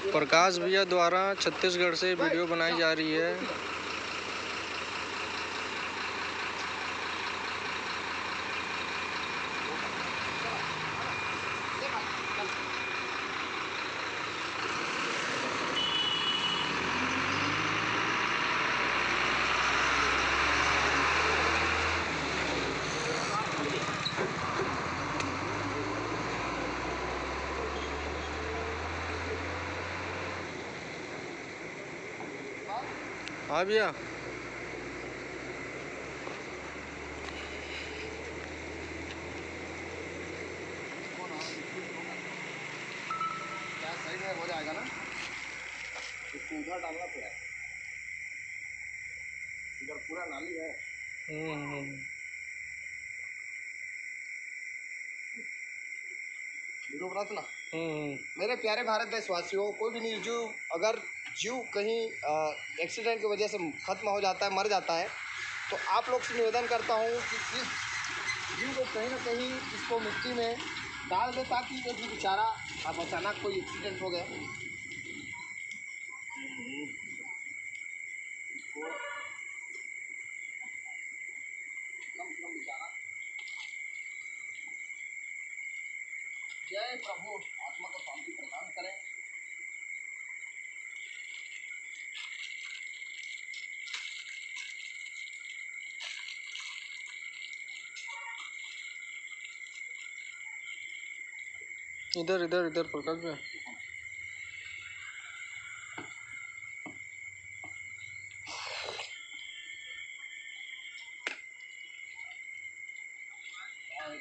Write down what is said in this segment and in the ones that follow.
प्रकाश भैया द्वारा छत्तीसगढ़ से वीडियो बनाई जा रही है। हाँ भैया, साइड में हो जाएगा ना, इसको उधर डालना पड़ेगा। इधर पूरा नाली है। वीडियो बनाते ना। मेरे प्यारे भारत देशवासियों, कोई भी निर्जीव अगर जीव कहीं एक्सीडेंट की वजह से खत्म हो जाता है, मर जाता है, तो आप लोग से निवेदन करता हूँ कि इस जीव को कहीं ना कहीं इसको मिट्टी में डाल दे, ताकि ये भी बेचारा अब अचानक कोई एक्सीडेंट हो गया बेचारा। जय प्रभु, आत्मा को शांति प्रदान करें। इधर इधर इधर प्रकाश भैया।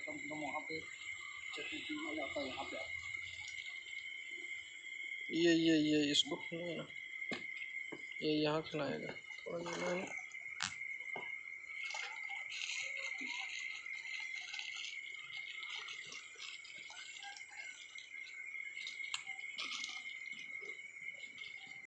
कम से कम वहाँ पे चट्टी हो जाता है, यहाँ पे ये इसको खिलाना, ये यहाँ खिलाएगा थोड़ा।